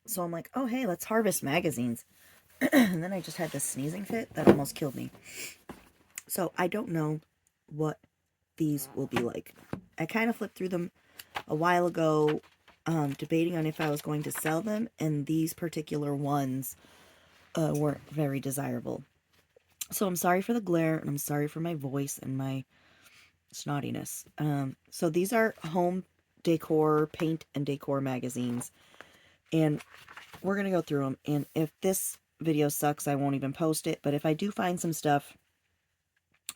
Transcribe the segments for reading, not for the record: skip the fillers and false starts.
So I'm like, oh, hey, let's harvest magazines. And then I just had this sneezing fit that almost killed me. So I don't know what these will be like. I kind of flipped through them a while ago, debating on if I was going to sell them, and these particular ones weren't very desirable. So I'm sorry for the glare, and I'm sorry for my voice and my snottiness. So these are home decor, paint and decor magazines, and we're going to go through them, and if this video sucks, I won't even post it, but if I do find some stuff,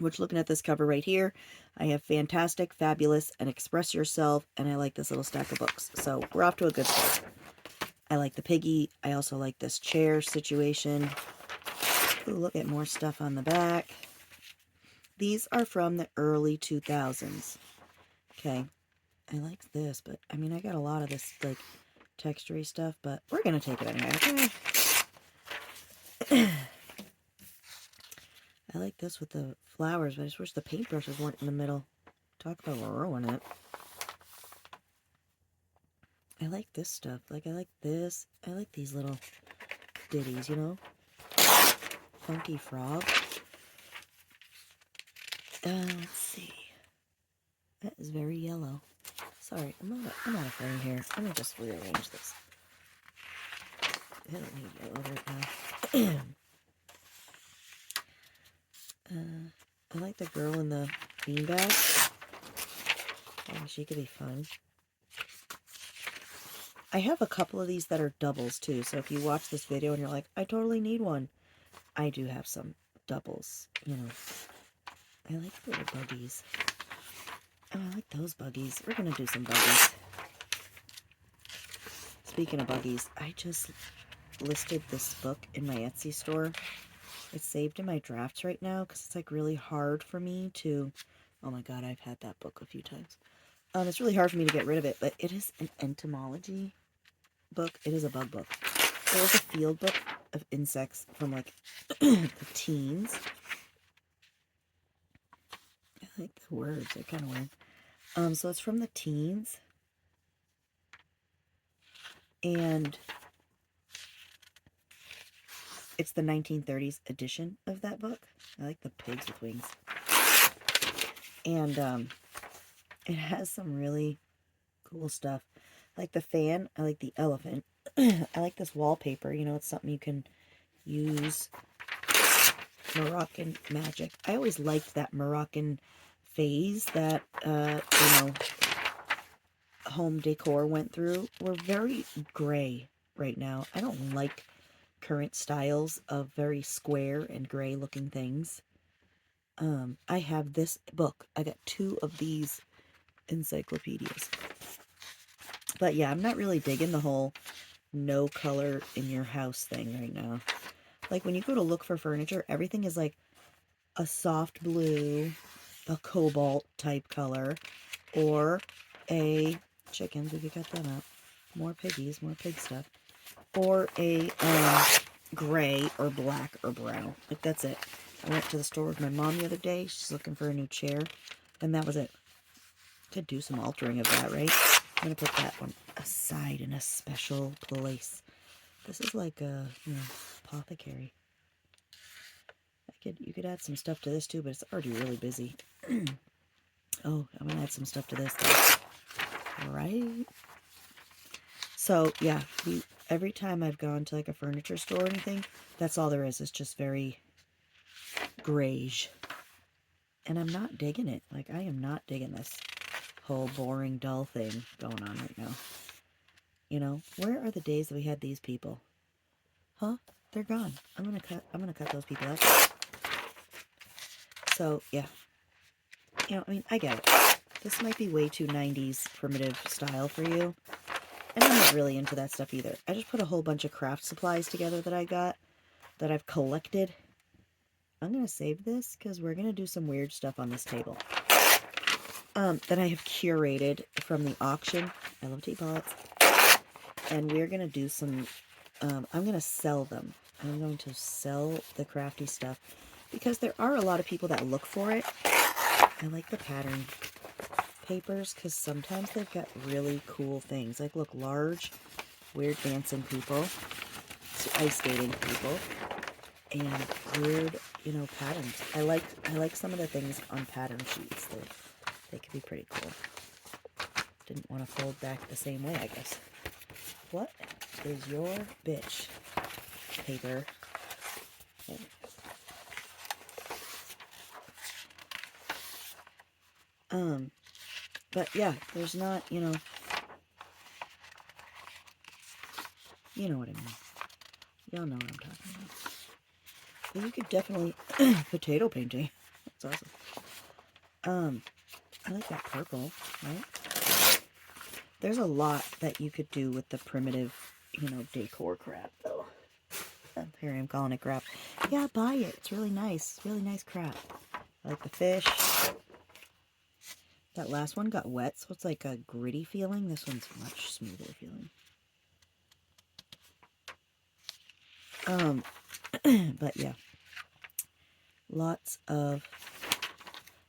which looking at this cover right here, I have Fantastic, Fabulous, and Express Yourself, and I like this little stack of books. So we're off to a good start. I like the piggy. I also like this chair situation. Ooh, look at more stuff on the back. These are from the early 2000s. Okay. I like this, but I mean, I got a lot of this, like, textury stuff, but we're going to take it anyway, okay? I like this with the flowers, but I just wish the paintbrushes weren't in the middle. Talk about ruining it. I like this stuff. Like, I like this. I like these little ditties, you know? Funky frog. Let's see. That is very yellow. Sorry, I'm out of frame here. Let me just rearrange this. I don't need yellow right now. I like the girl in the beanbag. I think she could be fun. I have a couple of these that are doubles too, so if you watch this video and you're like, I totally need one, I do have some doubles, you know. I like little buggies. Oh, I like those buggies. We're going to do some buggies. Speaking of buggies, I just listed this book in my Etsy store. It's saved in my drafts right now because it's like really hard for me to... Oh my god, I've had that book a few times. It's really hard for me to get rid of it, but it is an entomology book. It is a bug book. It was a field book of insects from like the teens. I like the words. They're kind of weird. So it's from the teens. And it's the 1930s edition of that book. I like the pigs with wings. And it has some really cool stuff. I like the fan. I like the elephant. I like this wallpaper. You know, it's something you can use. Moroccan magic. I always liked that Moroccan phase that, you know, home decor went through. We're very gray right now. I don't like current styles of very square and gray looking things. I have this book. I got 2 of these encyclopedias. But yeah, I'm not really digging the whole no color in your house thing right now. Like when you go to look for furniture, everything is like a soft blue, a cobalt type color, or a chickens. We could cut them out. More piggies, more pig stuff. Or a gray or black or brown. Like that's it. I went to the store with my mom the other day. She's looking for a new chair, and that was it. Could do some altering of that, right? I'm gonna put that one aside in a special place. This is like a, you know, apothecary. You could add some stuff to this too, but it's already really busy. Oh, I'm gonna add some stuff to this though. Right? So yeah, every time I've gone to like a furniture store or anything, that's all there is. It's just very grayish. And I'm not digging it. Like, I am not digging this whole boring, dull thing going on right now. You know, where are the days that we had these people? Huh? They're gone. I'm gonna cut those people out. So, yeah. You know, I mean, I get it. This might be way too 90s primitive style for you. And I'm not really into that stuff either. I just put a whole bunch of craft supplies together that I got, that I've collected. I'm going to save this because we're going to do some weird stuff on this table. That I have curated from the auction. I love teapots. And we're going to do some, I'm going to sell them. I'm going to sell the crafty stuff because there are a lot of people that look for it. I like the pattern papers because sometimes they've got really cool things. Like, look, large weird dancing people, ice skating people, and weird, you know, patterns. I like some of the things on pattern sheets. They can be pretty cool. Didn't want to fold back the same way, I guess. What is your bitch? Paper. But yeah, there's not, you know what I mean. Y'all know what I'm talking about. But you could definitely, potato painting. That's awesome. I like that purple, right? There's a lot that you could do with the primitive, you know, decor crap, though. Here I am calling it crap. Yeah, buy it. It's really nice. Really nice crap. I like the fish. That last one got wet, so it's like a gritty feeling. This one's much smoother feeling. But yeah.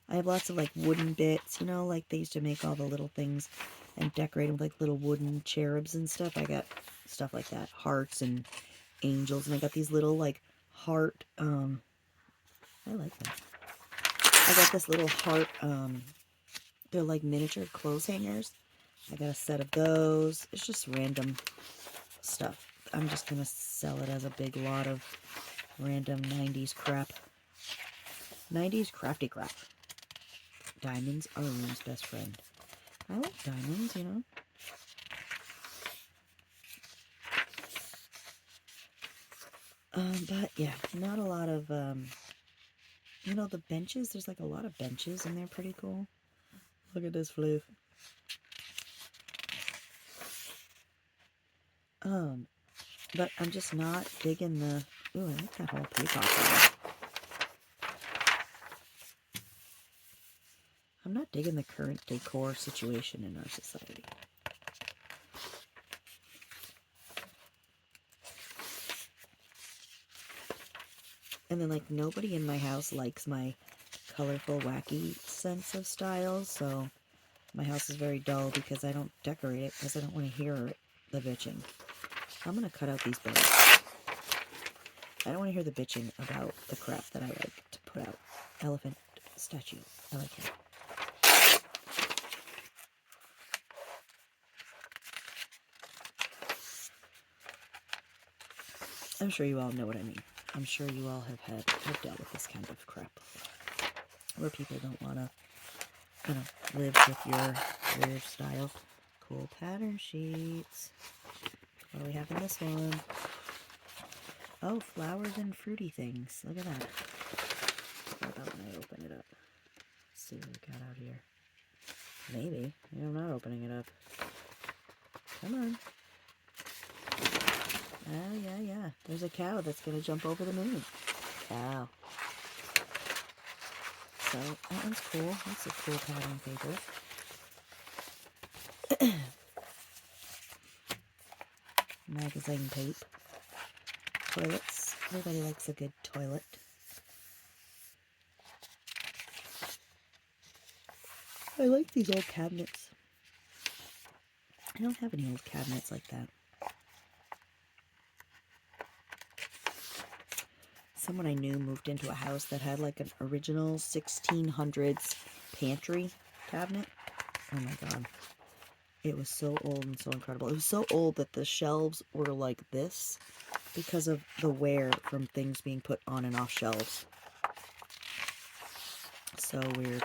I have lots of like wooden bits, you know, like they used to make all the little things and decorate them with like little wooden cherubs and stuff. I got stuff like that. Hearts and angels, and I got these little like heart, I like that. I got this little heart, they're like miniature clothes hangers. I got a set of those. It's just random stuff. I'm just gonna sell it as a big lot of random 90s crap. 90s crafty crap. Diamonds are room's best friend. I like diamonds, you know. But yeah, not a lot of, you know, the benches, there's like a lot of benches and they're pretty cool. Look at this floof. But I'm just not digging the, ooh, I like that whole peacock. I'm not digging the current decor situation in our society. And then, like, nobody in my house likes my colorful, wacky sense of style, so my house is very dull because I don't decorate it because I don't want to hear the bitching. I'm going to cut out these birds. I don't want to hear the bitching about the crap that I like to put out. Elephant statue. I like it. I'm sure you all know what I mean. I'm sure you all have dealt with this kind of crap before, where people don't want to, you know, live with your weird style. Cool pattern sheets. What do we have in this one? Oh, flowers and fruity things. Look at that. What about when I open it up? Let's see what we got out here. Maybe. I'm not opening it up. Come on. Oh, yeah. There's a cow that's going to jump over the moon. Cow. So, that one's cool. That's a cool pattern paper. Magazine tape. Toilets. Everybody likes a good toilet. I like these old cabinets. I don't have any old cabinets like that. Someone I knew moved into a house that had like an original 1600s pantry cabinet. Oh my god. It was so old and so incredible. It was so old that the shelves were like this because of the wear from things being put on and off shelves. So weird.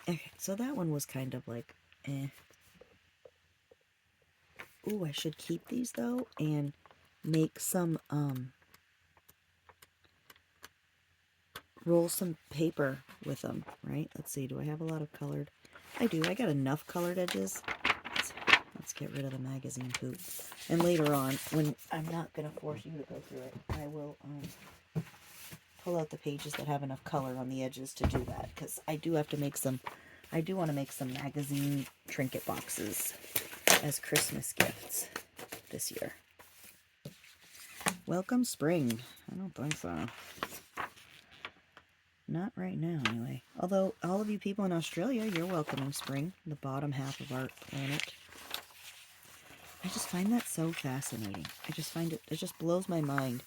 Okay, so that one was kind of like, eh. Ooh, I should keep these though and make some, roll some paper with them, right? Let's see, do I have a lot of colored? I do. I got enough colored edges. Let's get rid of the magazine poop. And later on, when I'm not going to force you to go through it, I will pull out the pages that have enough color on the edges to do that. Because I do have to make some, I do want to make some magazine trinket boxes as Christmas gifts this year. Welcome spring. I don't think so. Not right now, anyway. Although, all of you people in Australia, you're welcoming spring, the bottom half of our planet. I just find that so fascinating. I just find it just blows my mind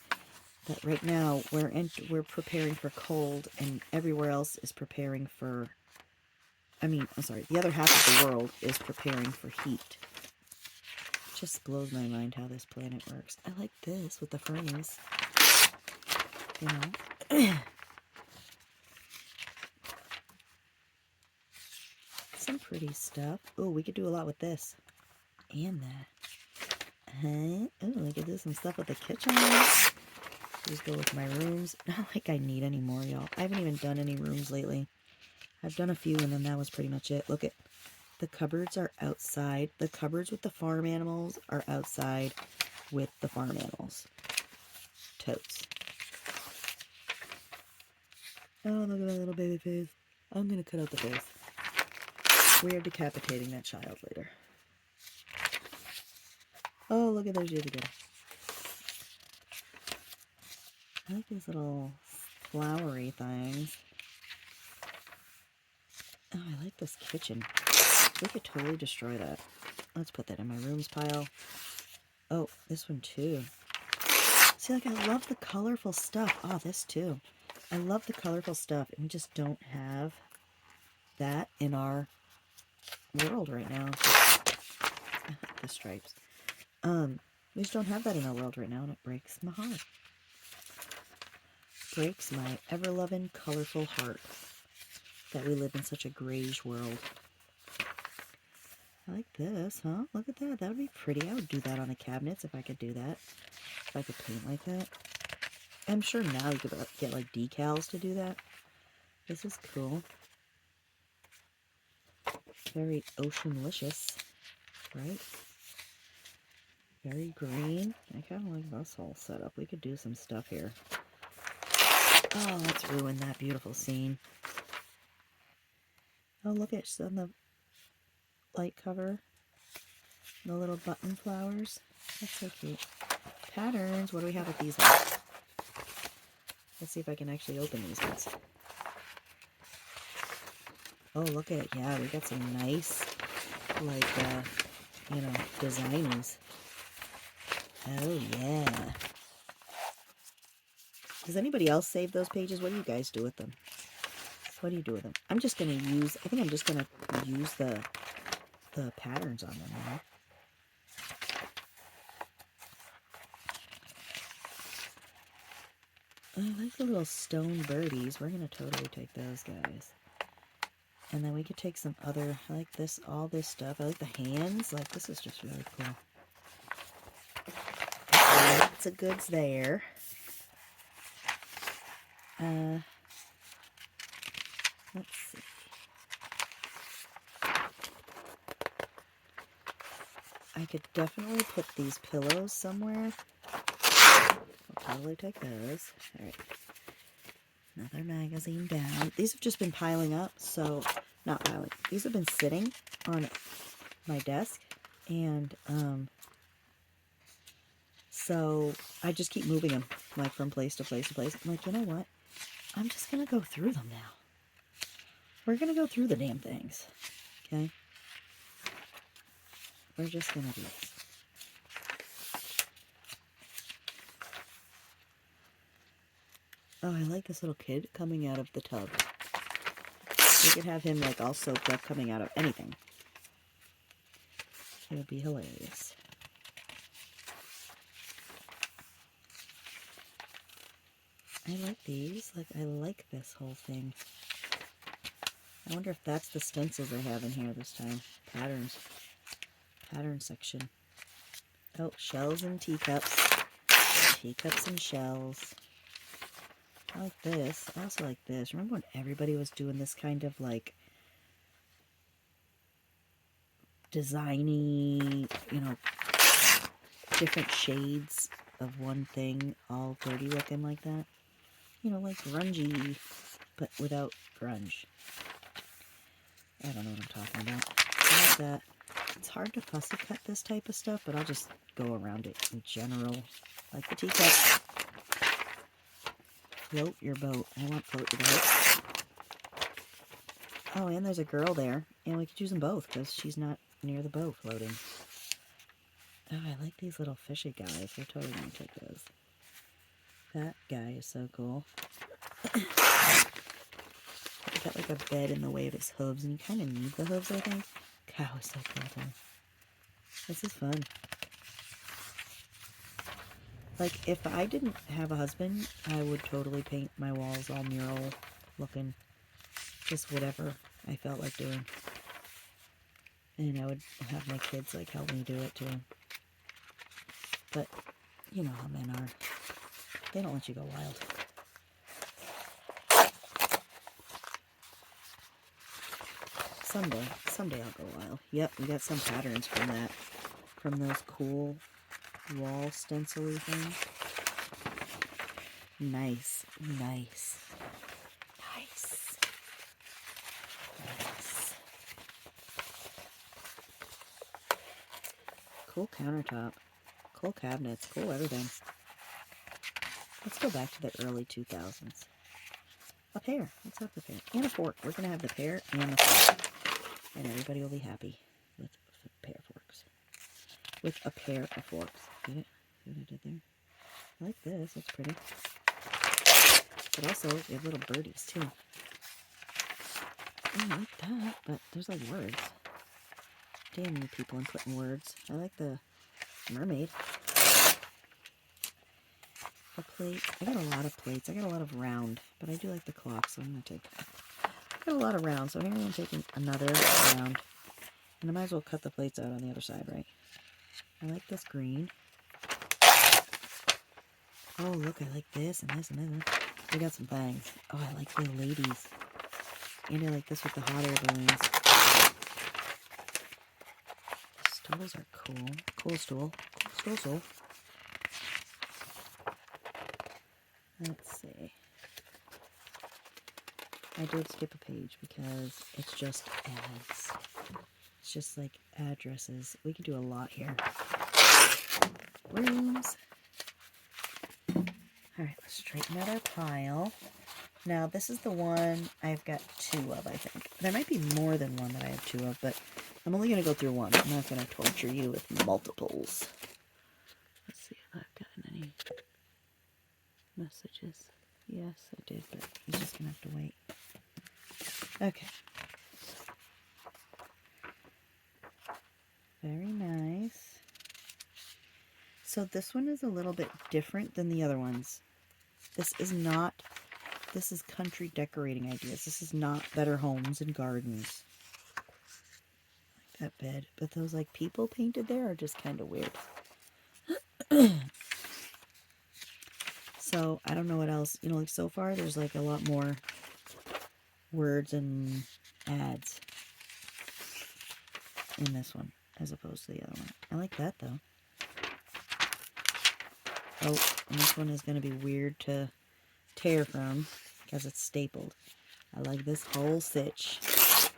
that right now we're preparing for cold and everywhere else is preparing for, I'm sorry, the other half of the world is preparing for heat. It just blows my mind how this planet works. I like this with the ferns, you know. Some pretty stuff. Oh, we could do a lot with this and that. Oh, I could do some stuff with the kitchen. These go with my rooms. Not like I need any more, y'all. I haven't even done any rooms lately. I've done a few, and then that was pretty much it. Look at the cupboards are outside. The cupboards with the farm animals are outside with the farm animals. Totes. Oh, look at that little baby face. I'm going to cut out the face. We are decapitating that child later. Oh, look at those yet again. I like these little flowery things. Oh, I like this kitchen. We could totally destroy that. Let's put that in my rooms pile. Oh, this one too. See, like, I love the colorful stuff. Oh, this too. I love the colorful stuff, and we just don't have that in our world right now. I like the stripes. We just don't have that in our world right now, and it breaks my heart. Breaks my ever-loving, colorful heart that we live in such a grayish world. I like this, huh? Look at that. That would be pretty. I would do that on the cabinets if I could do that. If I could paint like that. I'm sure now you could get like decals to do that. This is cool. Very oceanlicious, right? Very green. I kind of like this whole setup. We could do some stuff here. Oh, let's ruin that beautiful scene. Oh, look at it's on the light cover. The little button flowers. That's so cute. Patterns. What do we have with these ones? Let's see if I can actually open these ones. Oh, look at it. Yeah, we got some nice, like, you know, designs. Oh, yeah. Does anybody else save those pages? What do you guys do with them? What do you do with them? I'm just going to use, I think I'm just going to use the patterns on them, you know? I like the little stone birdies. We're going to totally take those guys. And then we could take some other, I like this, all this stuff. I like the hands. Like, this is just really cool. Lots of goods there. Let's see. I could definitely put these pillows somewhere. I'll totally take those. Alright. Another magazine down. These have just been piling up, so, not piling. These have been sitting on my desk, and, so I just keep moving them, like, from place to place to place. I'm like, you know what? I'm just going to go through them now. We're going to go through the damn things, okay? We're just going to do this. Oh, I like this little kid coming out of the tub. We could have him, like, all soaked up coming out of anything. It would be hilarious. I like these. Like, I like this whole thing. I wonder if that's the stencils I have in here this time. Patterns. Pattern section. Oh, shells and teacups. Teacups and shells. I like this. I also like this. Remember when everybody was doing this kind of, like, designy, you know, different shades of one thing, all dirty looking like that? You know, like grungy, but without grunge. I don't know what I'm talking about. I like that. It's hard to fussy cut this type of stuff, but I'll just go around it in general. Like the teacup. Float your boat. I want float your boat. Oh, and there's a girl there. And we could use them both, because she's not near the boat floating. Oh, I like these little fishy guys. We're totally gonna take those. That guy is so cool. He's got like a bed in the way of his hooves, and you kind of need the hooves, I think. Cow is so cool too. This is fun. Like, if I didn't have a husband, I would totally paint my walls all mural looking. Just whatever I felt like doing. And I would have my kids, like, help me do it too. But, you know how men are. They don't let you go wild. Someday I'll go wild. Yep, we got some patterns from that. From those cool wall stencil-y things. Nice, nice, nice, nice. Cool countertop, cool cabinets, cool everything. Let's go back to the early 2000s. A pear. Let's have the pear. And a fork. We're going to have the pear and the fork. And everybody will be happy with pear forks. With a pair of forks. Get it? See what I did there? I like this. That's pretty. But also, we have little birdies, too. I like that, but there's like words. Damn you people and putting words. I like the mermaid. A plate. I got a lot of plates. I got a lot of round, but I do like the clock, so I'm going to take... I got a lot of round, so here I'm going to take another round. And I might as well cut the plates out on the other side, right? I like this green. Oh, look, I like this and this and this. We got some things. Oh, I like the ladies. And I like this with the hot air balloons. The stools are cool. Cool stool. Cool stool. Let's see. I did skip a page because it's just ads. It's just like addresses. We could do a lot here. Rooms. Alright, let's straighten out our pile. Now, this is the one I've got 2 of, I think. There might be more than one that I have 2 of, but I'm only going to go through one. I'm not going to torture you with multiples. Let's see if I've gotten any messages. Yes, I did, but he's just going to have to wait. Okay. Very nice. So this one is a little bit different than the other ones. This is country decorating ideas. This is not Better Homes and Gardens. I like that bed. But those like people painted there are just kind of weird. So I don't know what else. You know, like so far there's like a lot more words and ads in this one as opposed to the other one. I like that though. Oh, and this one is going to be weird to tear from because it's stapled. I like this whole stitch. So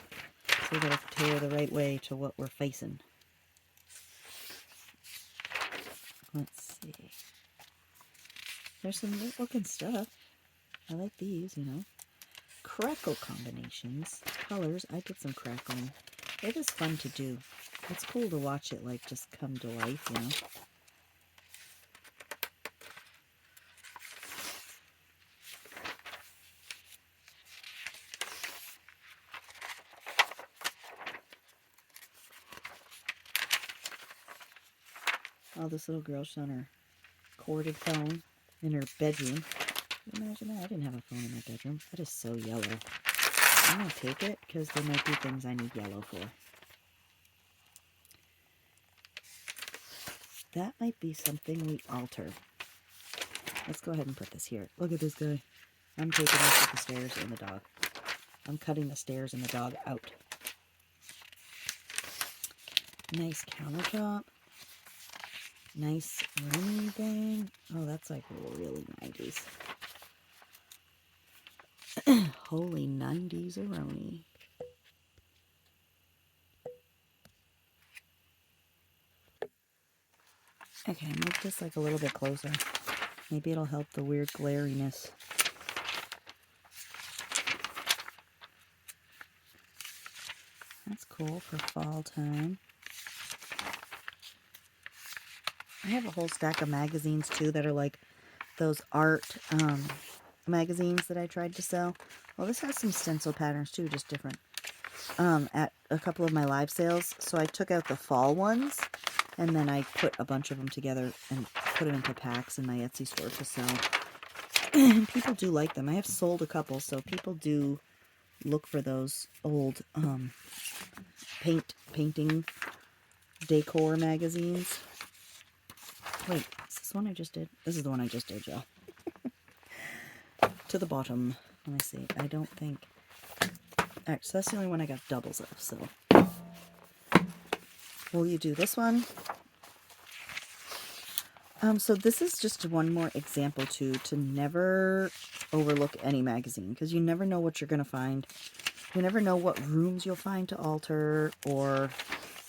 we gotta tear the right way to what we're facing. Let's see. There's some neat looking stuff. I like these, you know. Crackle combinations. Colors. I did some crackling. It is fun to do. It's cool to watch it like just come to life, you know. Oh, this little girl, she's on her corded phone in her bedroom. Can you imagine that? I didn't have a phone in my bedroom. That is so yellow. I'm going to take it because there might be things I need yellow for. That might be something we alter. Let's go ahead and put this here. Look at this guy. I'm taking this with the stairs and the dog. I'm cutting the stairs and the dog out. Nice countertop. Nice roomy thing. Oh, that's like really 90s. Holy 90s aroni. Okay, move this like a little bit closer. Maybe it'll help the weird glariness. That's cool for fall time. I have a whole stack of magazines too that are like those art magazines that I tried to sell. Well, this has some stencil patterns too, just different. At a couple of my live sales. So I took out the fall ones and then I put a bunch of them together and put them into packs in my Etsy store to sell. And people do like them. I have sold a couple, so people do look for those old painting decor magazines. Wait, is this one I just did? This is the one I just did, y'all. To the bottom. Let me see. I don't think... Alright, so that's the only one I got doubles of, so... Will you do this one? So this is just one more example to never overlook any magazine, because you never know what you're going to find. You never know what rooms you'll find to alter, or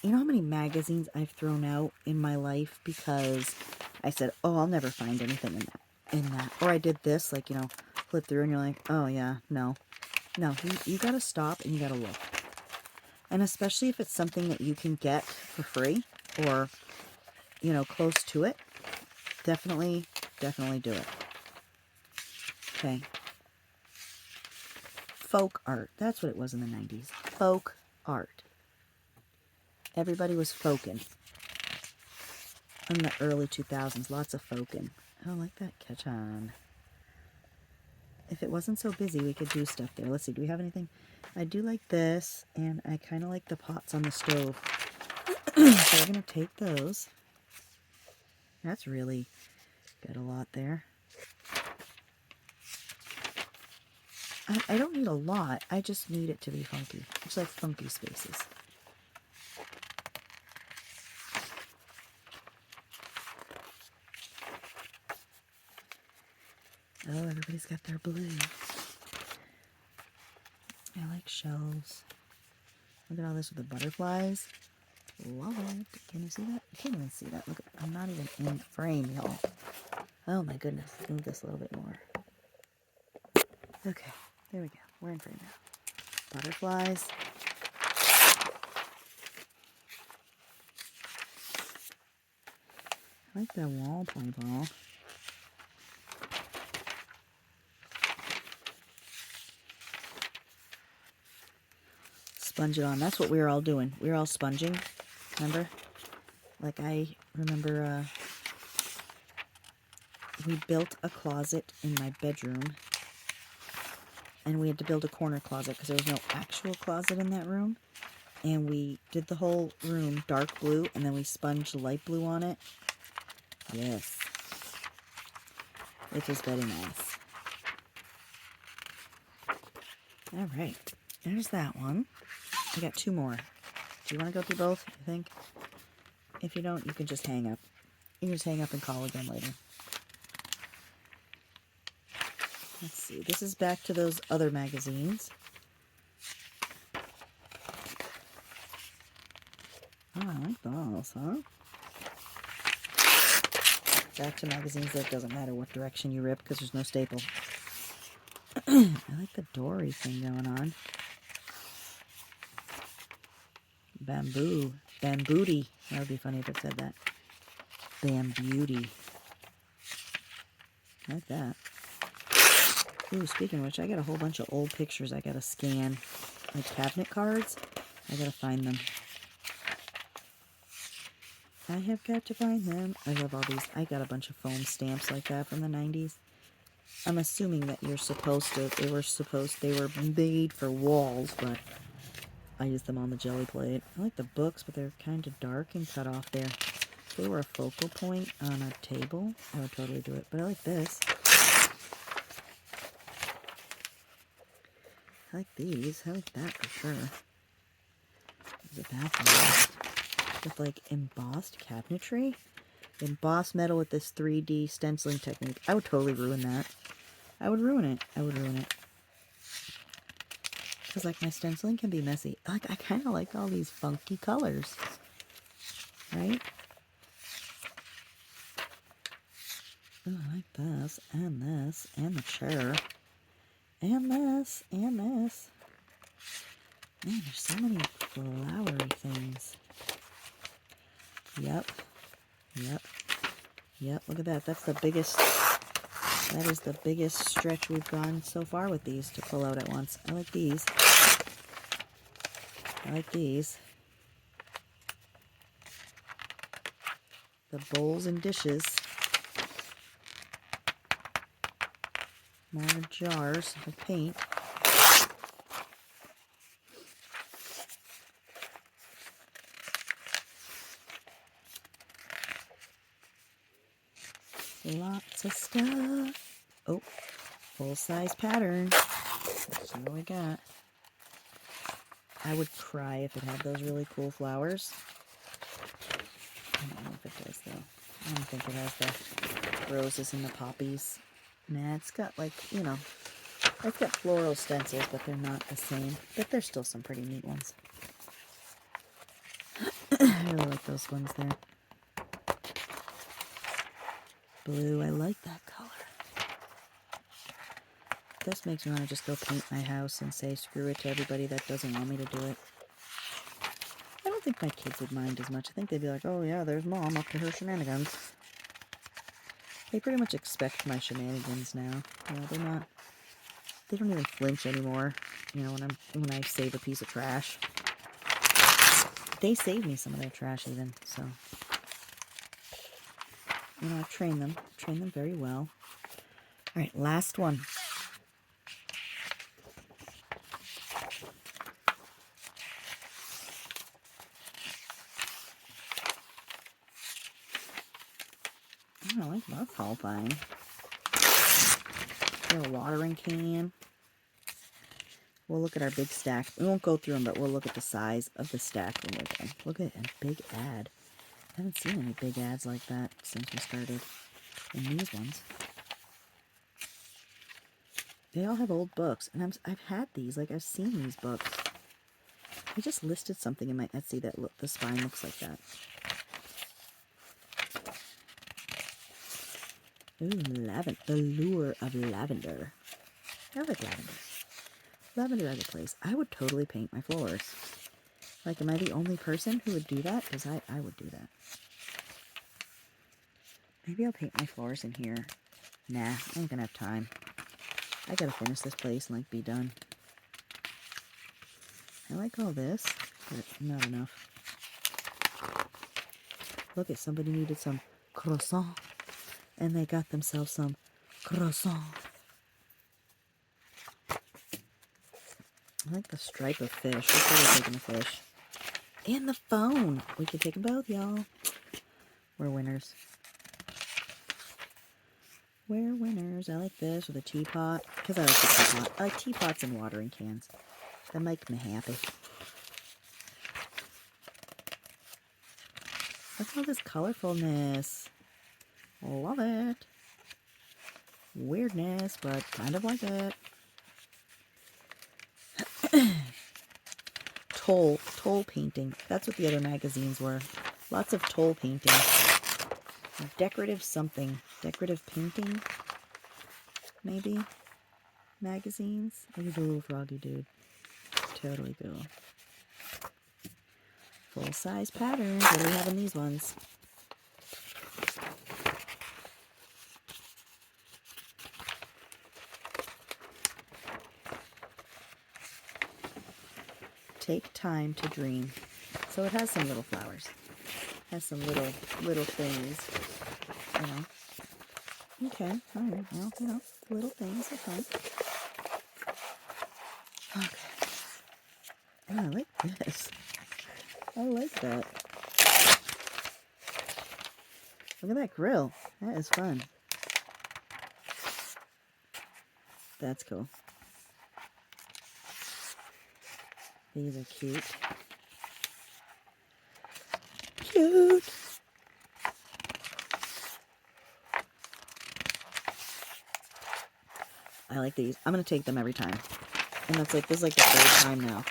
you know how many magazines I've thrown out in my life because I said, oh, I'll never find anything in that. Or I did this, like, you know, flip through and you're like, oh yeah, no. No, you got to stop and you got to look. And especially if it's something that you can get for free or, you know, close to it. Definitely do it. Okay. Folk art. That's what it was in the 90s. Folk art. Everybody was folking. In the early 2000s. Lots of folking. I don't like that. Catch on. If it wasn't so busy, we could do stuff there. Let's see. Do we have anything? I do like this. And I kind of like the pots on the stove. So we're going to take those. That's really... got a lot there. I don't need a lot. I just need it to be funky. It's like funky spaces. Oh, everybody's got their blue. I like shells. Look at all this with the butterflies. Love it. Can you see that? You can't even see that. Look, I'm not even in frame, y'all. Oh my goodness. Move this a little bit more. Okay, there we go. We're in frame now. Butterflies. I like that wall ball. Sponge it on. That's what we were all doing. We were all sponging. Remember? Like I remember we built a closet in my bedroom. And we had to build a corner closet because there was no actual closet in that room. And we did the whole room dark blue, and then we sponged light blue on it. Yes. It was very nice. Alright. There's that one. I got two more. Do you want to go through both, you think? If you don't, you can just hang up. You can just hang up and call again later. Let's see. This is back to those other magazines. Oh, I like those, huh? Back to magazines that doesn't matter what direction you rip because there's no staple. I like the dory thing going on. Bamboo. Bambooty. That would be funny if it said that. Bambooty. I like that. Ooh, speaking of which, I got a whole bunch of old pictures I gotta scan. Like cabinet cards. I gotta find them. I have got to find them. I love all these. I got a bunch of foam stamps like that from the 90s. I'm assuming that you're supposed to, they were made for walls, but I used them on the jelly plate. I like the books, but they're kind of dark and cut off there. If they were a focal point on a table, I would totally do it. But I like this. I like these. I like that for sure. There's a bathroom with like embossed cabinetry. Embossed metal with this 3D stenciling technique. I would totally ruin that. I would ruin it. I would ruin it. Because like my stenciling can be messy. Like I kind of like all these funky colors. Right? Oh, I like this. And this. And the chair. And this. And this. Man, there's so many flowery things. Yep. Yep. Yep, look at that. That's the biggest, that is the biggest stretch we've gone so far with these to pull out at once. I like these. I like these. The bowls and dishes. More jars of paint. Lots of stuff. Oh, full-size pattern. Let's see what we got. I would cry if it had those really cool flowers. I don't know if it does, though. I don't think it has the roses and the poppies. Nah, it's got, like, you know, it's got floral stencils, but they're not the same. But there's still some pretty neat ones. I really like those ones there. Blue, I like that color. This makes me want to just go paint my house and say screw it to everybody that doesn't want me to do it. I don't think my kids would mind as much. I think they'd be like, oh yeah, there's mom up to her shenanigans. They pretty much expect my shenanigans now. You know, they're not, they don't even flinch anymore. You know, when I save a piece of trash. They save me some of their trash even, so. You know, I've trained them very well. All right, last one. I like that whole thing. A watering can. We'll look at our big stack. We won't go through them, but we'll look at the size of the stack when we're done. Look at a big ad. I haven't seen any big ads like that since we started. And these ones. They all have old books, and I've had these. Like, I've seen these books. I just listed something in my Etsy that the spine looks like that. Ooh, lavender. The lure of lavender. I like lavender. Lavender as a place. I would totally paint my floors. Like, am I the only person who would do that? Because I would do that. Maybe I'll paint my floors in here. Nah, I ain't gonna have time. I gotta finish this place and, like, be done. I like all this, but not enough. Look, at somebody needed some croissant, and they got themselves some croissant. I like the stripe of fish. Let's start taking the fish. And the phone. We can take them both, y'all. We're winners. We're winners. I like this with a teapot. Because I like the teapot. I like teapots and watering cans. That make me happy. Look at all this colorfulness. Love it. Weirdness, but kind of like it. Toll painting. That's what the other magazines were. Lots of toll painting. Decorative something. Decorative painting. Maybe. Magazines. Look at the little froggy dude. Totally cool. Full-size patterns. What do we have in these ones? Take time to dream. So it has some little flowers. It has some little things. You know. Okay. Alright. Well, you know, little things are fun. Okay. Oh, I like this. I like that. Look at that grill. That is fun. That's cool. These are cute. Cute! I like these. I'm going to take them every time. And that's like, this is like the third time now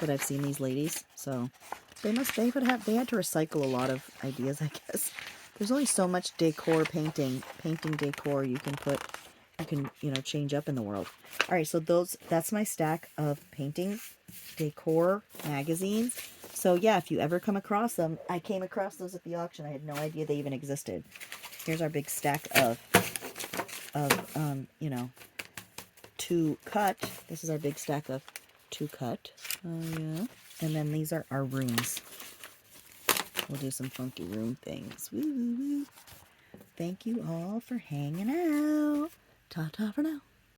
that I've seen these ladies. So they had to recycle a lot of ideas, I guess. There's only so much decor painting decor you can, you know, change up in the world. All right, so that's my stack of painting decor magazines. So yeah, if you ever come across them, I came across those at the auction. I had no idea they even existed. Here's our big stack of you know, to cut. This is our big stack of to cut. Oh, yeah. And then these are our rooms. We'll do some funky room things. Woo, woo, woo. Thank you all for hanging out. Ta-ta for now.